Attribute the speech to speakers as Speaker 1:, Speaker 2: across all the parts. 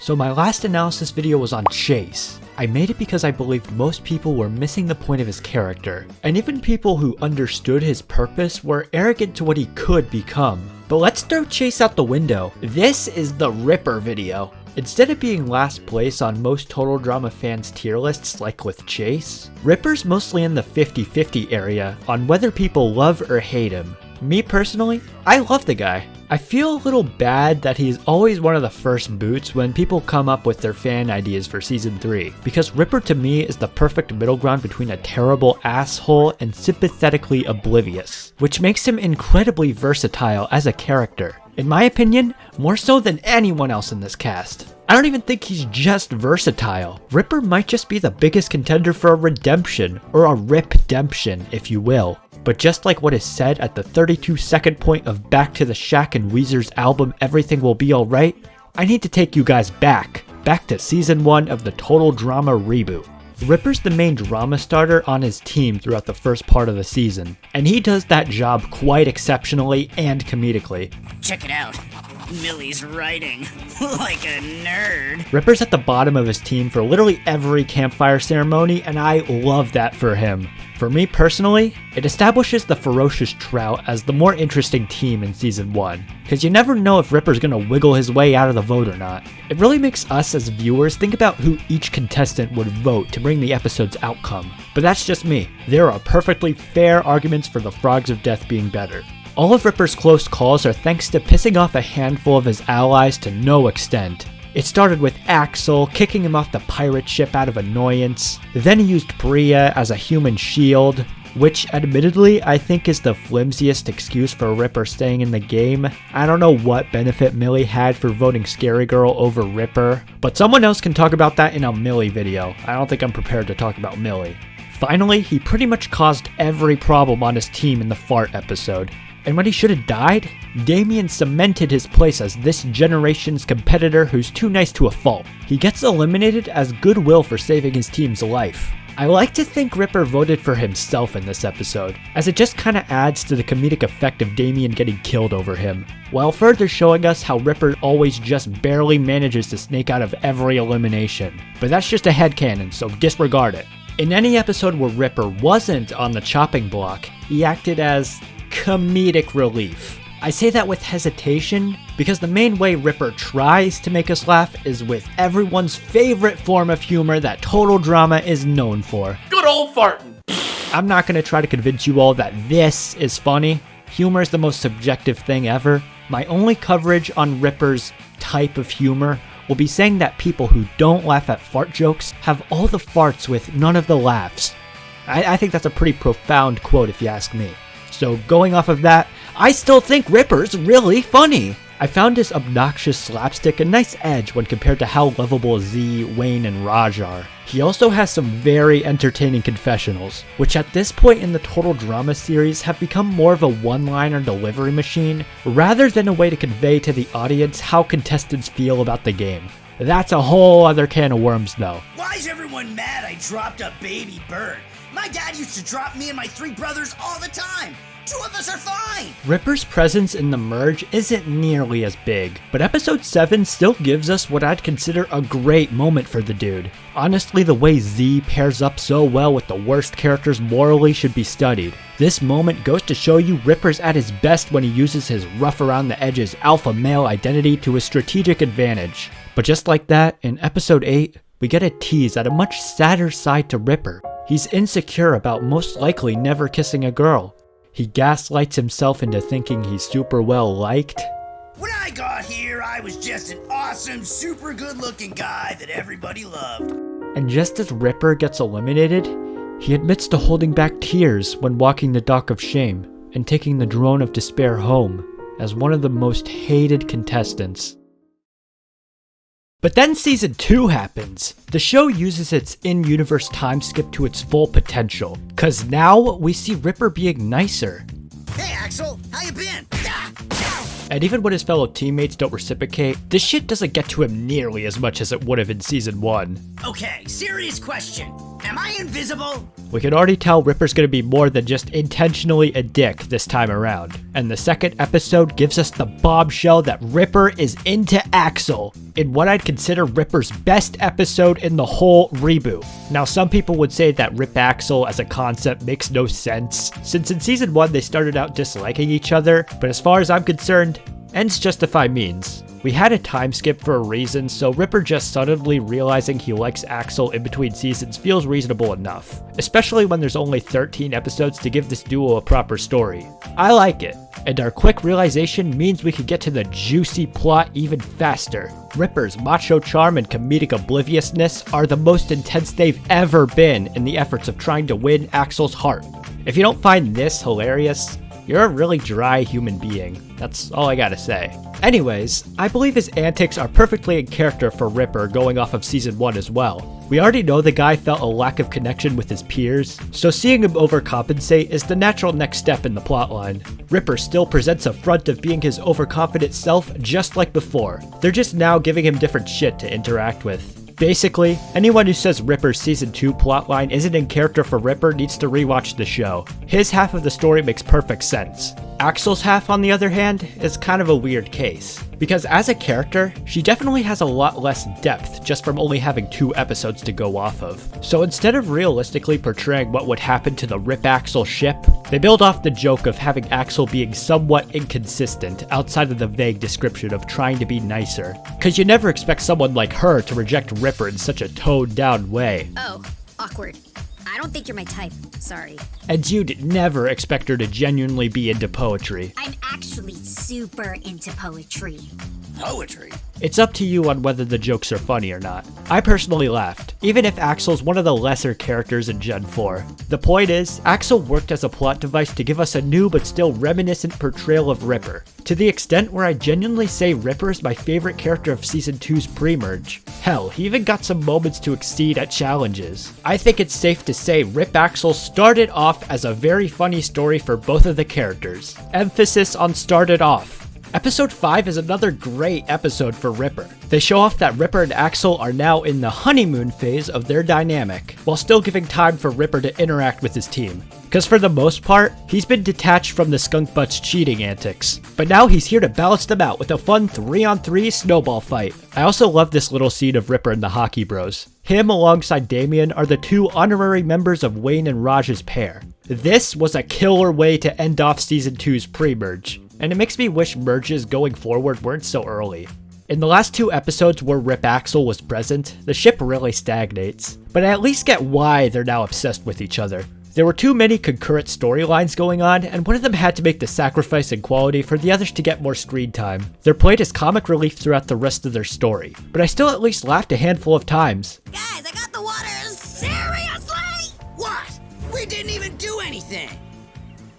Speaker 1: So my last analysis video was on Chase. I made it because I believed most people were missing the point of his character, and even people who understood his purpose were arrogant to what he could become. But let's throw Chase out the window. This is the Ripper video. Instead of being last place on most Total Drama fans' tier lists like with Chase, Ripper's mostly in the 50-50 area on whether people love or hate him. Me personally, I love the guy. I feel a little bad that he's always one of the first boots when people come up with their fan ideas for season 3, because Ripper to me is the perfect middle ground between a terrible asshole and sympathetically oblivious, which makes him incredibly versatile as a character. In my opinion, more so than anyone else in this cast. I don't even think he's just versatile. Ripper might just be the biggest contender for a redemption, or a rip-demption, if you will. But just like what is said at the 32-second point of Back to the Shack and Weezer's album Everything Will Be Alright, I need to take you guys back to season 1 of the Total Drama reboot. Ripper's the main drama starter on his team throughout the first part of the season, and he does that job quite exceptionally and comedically.
Speaker 2: Check it out. Millie's writing like a nerd.
Speaker 1: Ripper's at the bottom of his team for literally every campfire ceremony, and I love that for him. For me personally, it establishes the Ferocious Trout as the more interesting team in season 1, because you never know if Ripper's gonna wiggle his way out of the vote or not. It really makes us as viewers think about who each contestant would vote to bring the episode's outcome. But that's just me. There are perfectly fair arguments for the Frogs of Death being better. All of Ripper's close calls are thanks to pissing off a handful of his allies to no extent. It started with Axel kicking him off the pirate ship out of annoyance. Then he used Priya as a human shield, which admittedly I think is the flimsiest excuse for Ripper staying in the game. I don't know what benefit Millie had for voting Scary Girl over Ripper, but someone else can talk about that in a Millie video. I don't think I'm prepared to talk about Millie. Finally, he pretty much caused every problem on his team in the fart episode. And when he should have died, Damien cemented his place as this generation's competitor who's too nice to a fault. He gets eliminated as goodwill for saving his team's life. I like to think Ripper voted for himself in this episode, as it just kinda adds to the comedic effect of Damien getting killed over him, while further showing us how Ripper always just barely manages to snake out of every elimination. But that's just a headcanon, so disregard it. In any episode where Ripper wasn't on the chopping block, he acted as comedic relief. I say that with hesitation because the main way Ripper tries to make us laugh is with everyone's favorite form of humor that Total Drama is known for.
Speaker 3: Good old farting.
Speaker 1: I'm not going to try to convince you all that this is funny. Humor is the most subjective thing ever. My only coverage on Ripper's type of humor will be saying that people who don't laugh at fart jokes have all the farts with none of the laughs. I think that's a pretty profound quote if you ask me. So going off of that, I still think Ripper's really funny. I found his obnoxious slapstick a nice edge when compared to how lovable Z, Wayne, and Raj are. He also has some very entertaining confessionals, which at this point in the Total Drama series have become more of a one-liner delivery machine, rather than a way to convey to the audience how contestants feel about the game. That's a whole other can of worms though.
Speaker 2: Why is everyone mad I dropped a baby bird? My dad used to drop me and my 3 brothers all the time. 2 of us are fine!
Speaker 1: Ripper's presence in the merge isn't nearly as big, but episode 7 still gives us what I'd consider a great moment for the dude. Honestly, the way Z pairs up so well with the worst characters morally should be studied. This moment goes to show you Ripper's at his best when he uses his rough around the edges alpha male identity to his strategic advantage. But just like that, in episode 8, we get a tease at a much sadder side to Ripper. He's insecure about most likely never kissing a girl. He gaslights himself into thinking he's super well liked.
Speaker 2: When I got here, I was just an awesome, super good looking guy that everybody loved.
Speaker 1: And just as Ripper gets eliminated, he admits to holding back tears when walking the dock of shame and taking the drone of despair home as one of the most hated contestants. But then season 2 happens. The show uses its in-universe time skip to its full potential, cause now we see Ripper being nicer.
Speaker 2: Hey Axel, how you been?
Speaker 1: And even when his fellow teammates don't reciprocate, this shit doesn't get to him nearly as much as it would have in season 1.
Speaker 2: Okay, serious question. Am I invisible?
Speaker 1: We can already tell Ripper's gonna be more than just intentionally a dick this time around. And the second episode gives us the bombshell that Ripper is into Axel, in what I'd consider Ripper's best episode in the whole reboot. Now, some people would say that Rip Axel as a concept makes no sense, since in season 1 they started out disliking each other, but as far as I'm concerned, ends justify means. We had a time skip for a reason, so Ripper just suddenly realizing he likes Axel in between seasons feels reasonable enough, especially when there's only 13 episodes to give this duo a proper story. I like it, and our quick realization means we can get to the juicy plot even faster. Ripper's macho charm and comedic obliviousness are the most intense they've ever been in the efforts of trying to win Axel's heart. If you don't find this hilarious, you're a really dry human being. That's all I gotta say. Anyways, I believe his antics are perfectly in character for Ripper going off of season 1 as well. We already know the guy felt a lack of connection with his peers, so seeing him overcompensate is the natural next step in the plotline. Ripper still presents a front of being his overconfident self just like before. They're just now giving him different shit to interact with. Basically, anyone who says Ripper's season 2 plotline isn't in character for Ripper needs to rewatch the show. His half of the story makes perfect sense. Axel's half, on the other hand, is kind of a weird case, because as a character, she definitely has a lot less depth just from only having 2 episodes to go off of. So instead of realistically portraying what would happen to the Rip Axel ship, they build off the joke of having Axel being somewhat inconsistent outside of the vague description of trying to be nicer, cause you never expect someone like her to reject Ripper in such a toned down way.
Speaker 3: Oh, awkward. I don't think you're my type. Sorry.
Speaker 1: And you'd never expect her to genuinely be into poetry.
Speaker 3: I'm actually super into poetry.
Speaker 2: Poetry?
Speaker 1: It's up to you on whether the jokes are funny or not. I personally laughed, even if Axel's one of the lesser characters in Gen 4. The point is, Axel worked as a plot device to give us a new but still reminiscent portrayal of Ripper, to the extent where I genuinely say Ripper is my favorite character of Season 2's pre-merge. Hell, he even got some moments to exceed at challenges. I think it's safe to say Rip Axel started off as a very funny story for both of the characters. Emphasis on started off. Episode 5 is another great episode for Ripper. They show off that Ripper and Axel are now in the honeymoon phase of their dynamic, while still giving time for Ripper to interact with his team. Cause for the most part, he's been detached from the skunk butt's cheating antics, but now he's here to balance them out with a fun 3-on-3 snowball fight. I also love this little scene of Ripper and the Hockey Bros. Him alongside Damien are the 2 honorary members of Wayne and Raj's pair. This was a killer way to end off Season 2's pre-merge, and it makes me wish merges going forward weren't so early. In the last 2 episodes where Rip Axel was present, the ship really stagnates, but I at least get why they're now obsessed with each other. There were too many concurrent storylines going on, and one of them had to make the sacrifice in quality for the others to get more screen time. They're played as comic relief throughout the rest of their story, but I still at least laughed a handful of times.
Speaker 3: Guys, I got the waters! Seriously?
Speaker 2: What? We didn't even do anything!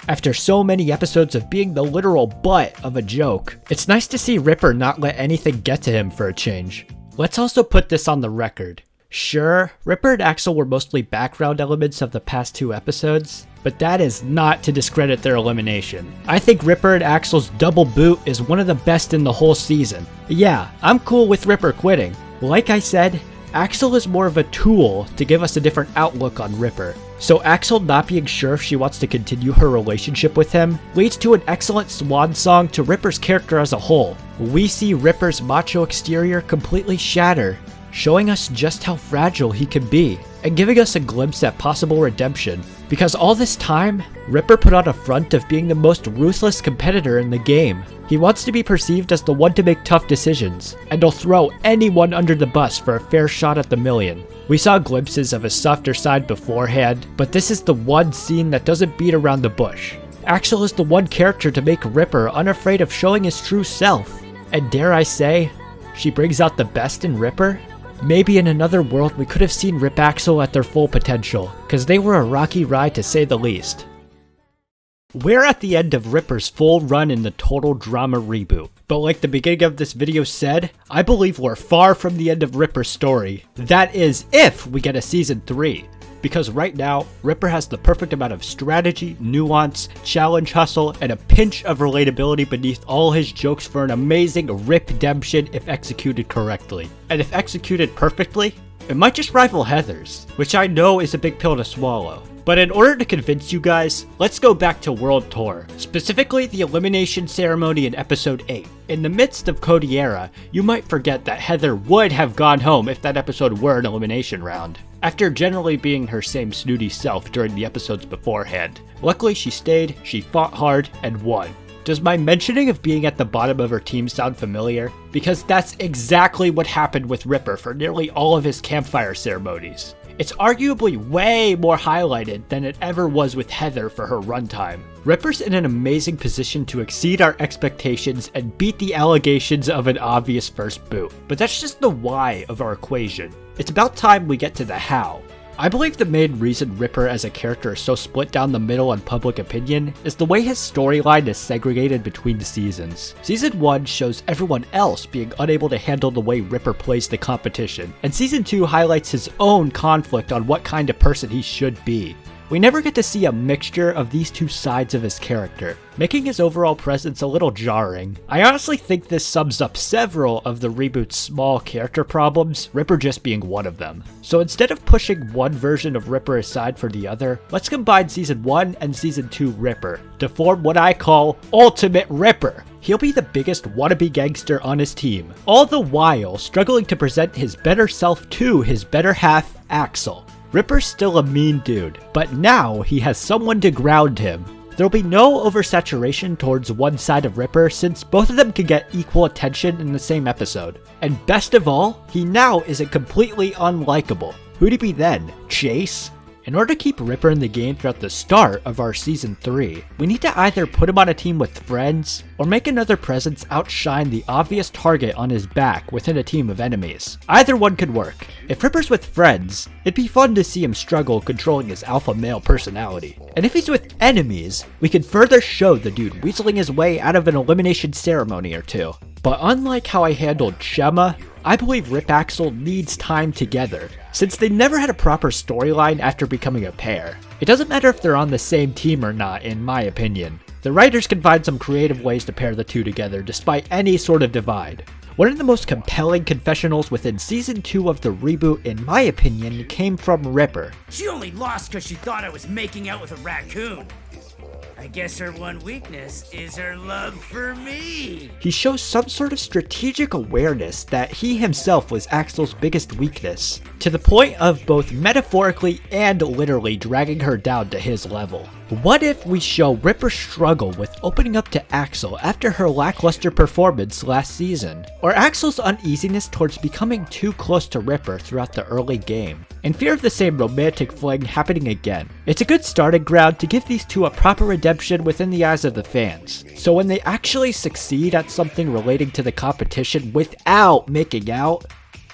Speaker 1: After so many episodes of being the literal butt of a joke, it's nice to see Ripper not let anything get to him for a change. Let's also put this on the record. Sure, Ripper and Axel were mostly background elements of the past 2 episodes, but that is not to discredit their elimination. I think Ripper and Axel's double boot is one of the best in the whole season. Yeah, I'm cool with Ripper quitting. Like I said, Axel is more of a tool to give us a different outlook on Ripper. So Axel not being sure if she wants to continue her relationship with him leads to an excellent swan song to Ripper's character as a whole. We see Ripper's macho exterior completely shatter, showing us just how fragile he can be, and giving us a glimpse at possible redemption. Because all this time, Ripper put on a front of being the most ruthless competitor in the game. He wants to be perceived as the one to make tough decisions, and he'll throw anyone under the bus for a fair shot at the million. We saw glimpses of his softer side beforehand, but this is the one scene that doesn't beat around the bush. Axel is the one character to make Ripper unafraid of showing his true self. And dare I say, she brings out the best in Ripper? Maybe in another world we could have seen Rip Axel at their full potential, cause they were a rocky ride to say the least. We're at the end of Ripper's full run in the Total Drama reboot, but like the beginning of this video said, I believe we're far from the end of Ripper's story. That is, if we get a season 3. Because right now, Ripper has the perfect amount of strategy, nuance, challenge hustle, and a pinch of relatability beneath all his jokes for an amazing Rip-demption if executed correctly. And if executed perfectly, It might just rival Heather's, which I know is a big pill to swallow. But in order to convince you guys, let's go back to World Tour, specifically the elimination ceremony in episode 8. In the midst of Cody era, you might forget that Heather would have gone home if that episode were an elimination round, after generally being her same snooty self during the episodes beforehand. Luckily she stayed, she fought hard, and won. Does my mentioning of being at the bottom of her team sound familiar? Because that's exactly what happened with Ripper for nearly all of his campfire ceremonies. It's arguably way more highlighted than it ever was with Heather for her runtime. Ripper's in an amazing position to exceed our expectations and beat the allegations of an obvious first boot. But that's just the why of our equation. It's about time we get to the how. I believe the main reason Ripper as a character is so split down the middle on public opinion is the way his storyline is segregated between the seasons. Season 1 shows everyone else being unable to handle the way Ripper plays the competition, and Season 2 highlights his own conflict on what kind of person he should be. We never get to see a mixture of these two sides of his character, making his overall presence a little jarring. I honestly think this sums up several of the reboot's small character problems, Ripper just being one of them. So instead of pushing one version of Ripper aside for the other, let's combine Season 1 and Season 2 Ripper to form what I call Ultimate Ripper. He'll be the biggest wannabe gangster on his team, all the while struggling to present his better self to his better half, Axel. Ripper's still a mean dude, but now he has someone to ground him. There'll be no oversaturation towards one side of Ripper since both of them can get equal attention in the same episode. And best of all, he now isn't completely unlikable. Who'd he be then? Chase? In order to keep Ripper in the game throughout the start of our Season 3, we need to either put him on a team with friends, or make another presence outshine the obvious target on his back within a team of enemies. Either one could work. If Ripper's with friends, it'd be fun to see him struggle controlling his alpha male personality. And if he's with enemies, we can further show the dude weaseling his way out of an elimination ceremony or two. But unlike how I handled Shemma, I believe Rip Axel needs time together, since they never had a proper storyline after becoming a pair. It doesn't matter if they're on the same team or not, in my opinion. The writers can find some creative ways to pair the two together despite any sort of divide. One of the most compelling confessionals within Season 2 of the reboot, in my opinion, came from Ripper.
Speaker 2: She only lost because she thought I was making out with a raccoon. I guess her one weakness is her love for me.
Speaker 1: He shows some sort of strategic awareness that he himself was Axel's biggest weakness, to the point of both metaphorically and literally dragging her down to his level. What if we show Ripper's struggle with opening up to Axel after her lackluster performance last season? Or Axel's uneasiness towards becoming too close to Ripper throughout the early game, in fear of the same romantic fling happening again? It's a good starting ground to give these two a proper redemption within the eyes of the fans, so when they actually succeed at something relating to the competition without making out,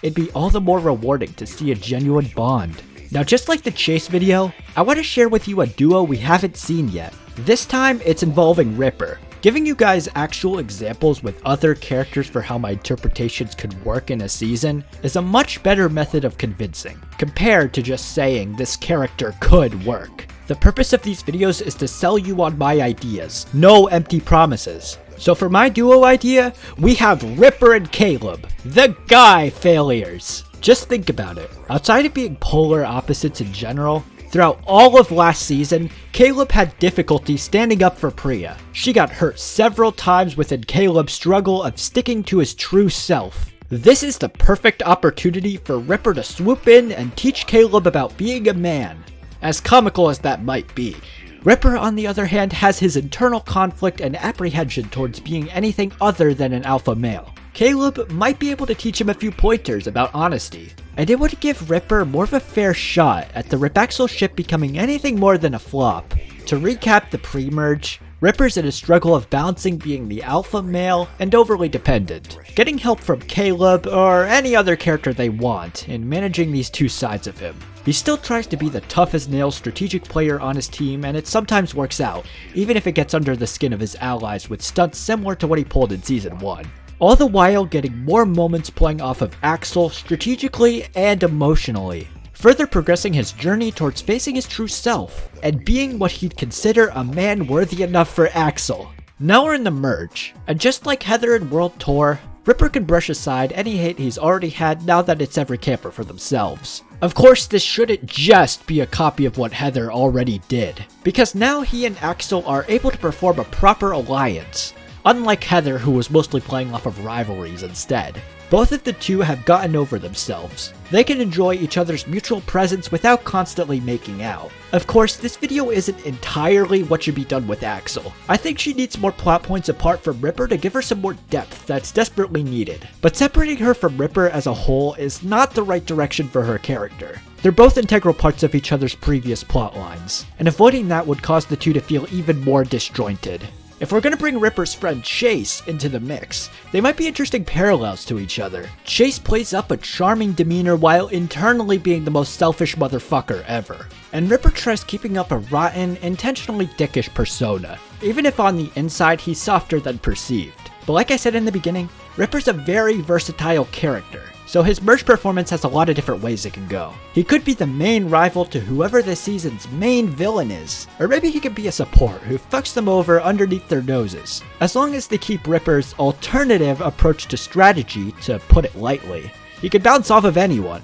Speaker 1: it'd be all the more rewarding to see a genuine bond. Now, just like the Chase video, I want to share with you a duo we haven't seen yet. This time, it's involving Ripper. Giving you guys actual examples with other characters for how my interpretations could work in a season is a much better method of convincing, compared to just saying this character could work. The purpose of these videos is to sell you on my ideas, no empty promises. So for my duo idea, we have Ripper and Caleb, the guy failures. Just think about it. Outside of being polar opposites in general, throughout all of last season, Caleb had difficulty standing up for Priya. She got hurt several times within Caleb's struggle of sticking to his true self. This is the perfect opportunity for Ripper to swoop in and teach Caleb about being a man, as comical as that might be. Ripper, on the other hand, has his internal conflict and apprehension towards being anything other than an alpha male. Caleb might be able to teach him a few pointers about honesty, and it would give Ripper more of a fair shot at the Rip Axel ship becoming anything more than a flop. To recap the pre-merge, Ripper's in a struggle of balancing being the alpha male and overly dependent, getting help from Caleb or any other character they want in managing these two sides of him. He still tries to be the tough-as-nails strategic player on his team, and it sometimes works out, even if it gets under the skin of his allies with stunts similar to what he pulled in Season 1. All the while getting more moments playing off of Axel strategically and emotionally, further progressing his journey towards facing his true self, and being what he'd consider a man worthy enough for Axel. Now we're in the merge, and just like Heather in World Tour, Ripper can brush aside any hate he's already had now that it's every camper for themselves. Of course, this shouldn't just be a copy of what Heather already did, because now he and Axel are able to perform a proper alliance, unlike Heather, who was mostly playing off of rivalries instead. Both of the two have gotten over themselves. They can enjoy each other's mutual presence without constantly making out. Of course, this video isn't entirely what should be done with Axel. I think she needs more plot points apart from Ripper to give her some more depth that's desperately needed. But separating her from Ripper as a whole is not the right direction for her character. They're both integral parts of each other's previous plot lines, and avoiding that would cause the two to feel even more disjointed. If we're gonna bring Ripper's friend Chase into the mix, they might be interesting parallels to each other. Chase plays up a charming demeanor while internally being the most selfish motherfucker ever. And Ripper tries keeping up a rotten, intentionally dickish persona, even if on the inside he's softer than perceived. But like I said in the beginning, Ripper's a very versatile character, so his merge performance has a lot of different ways it can go. He could be the main rival to whoever this season's main villain is, or maybe he could be a support who fucks them over underneath their noses. As long as they keep Ripper's alternative approach to strategy, to put it lightly, he can bounce off of anyone.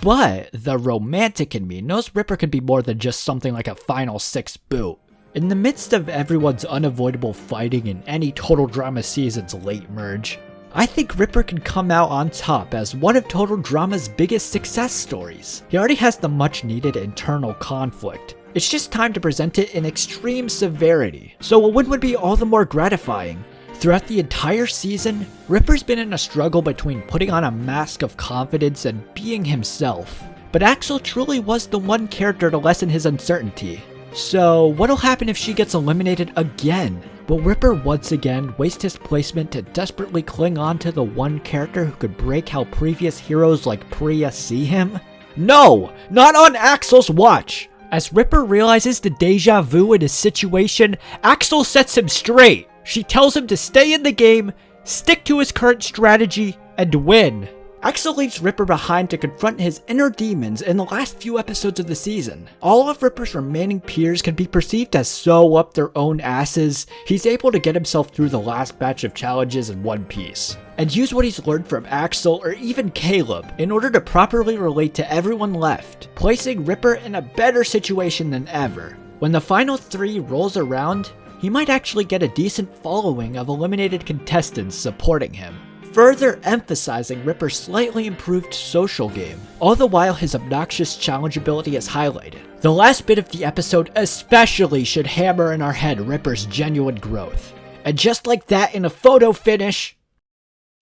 Speaker 1: But the romantic in me knows Ripper can be more than just something like a final 6 boot. In the midst of everyone's unavoidable fighting in any Total Drama season's late merge, I think Ripper can come out on top as one of Total Drama's biggest success stories. He already has the much needed internal conflict. It's just time to present it in extreme severity, so a win would be all the more gratifying. Throughout the entire season, Ripper's been in a struggle between putting on a mask of confidence and being himself. But Axel truly was the one character to lessen his uncertainty. So what'll happen if she gets eliminated again? Will Ripper once again waste his placement to desperately cling on to the one character who could break how previous heroes like Priya see him? No! Not on Axel's watch! As Ripper realizes the deja vu in his situation, Axel sets him straight. She tells him to stay in the game, stick to his current strategy, and win. Axel leaves Ripper behind to confront his inner demons in the last few episodes of the season. All of Ripper's remaining peers can be perceived as so up their own asses, he's able to get himself through the last batch of challenges in one piece, and use what he's learned from Axel or even Caleb in order to properly relate to everyone left, placing Ripper in a better situation than ever. When the final 3 rolls around, he might actually get a decent following of eliminated contestants supporting him, further emphasizing Ripper's slightly improved social game, all the while his obnoxious challenge ability is highlighted. The last bit of the episode especially should hammer in our head Ripper's genuine growth. And just like that in a photo finish,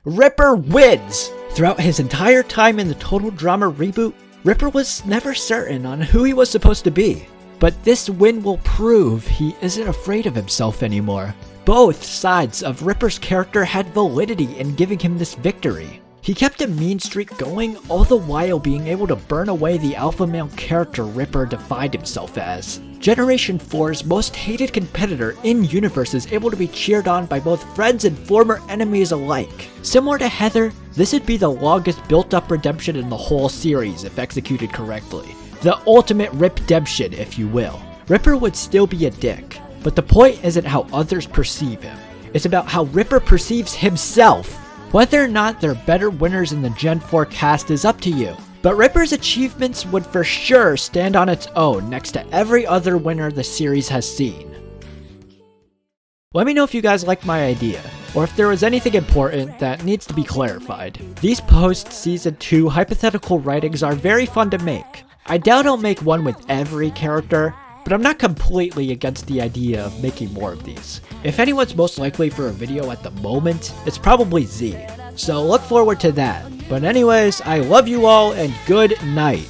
Speaker 1: Ripper wins! Throughout his entire time in the Total Drama reboot, Ripper was never certain on who he was supposed to be. But this win will prove he isn't afraid of himself anymore. Both sides of Ripper's character had validity in giving him this victory. He kept a mean streak going, all the while being able to burn away the alpha male character Ripper defined himself as. Generation 4's most hated competitor in-universe is able to be cheered on by both friends and former enemies alike. Similar to Heather, this would be the longest built-up redemption in the whole series if executed correctly. The ultimate Ripdemption, if you will. Ripper would still be a dick, but the point isn't how others perceive him. It's about how Ripper perceives himself. Whether or not they're better winners in the Gen 4 cast is up to you, but Ripper's achievements would for sure stand on its own next to every other winner the series has seen. Let me know if you guys liked my idea, or if there was anything important that needs to be clarified. These post-Season 2 hypothetical writings are very fun to make. I doubt I'll make one with every character, but I'm not completely against the idea of making more of these. If anyone's most likely for a video at the moment, it's probably Z, so look forward to that. But anyways, I love you all and good night.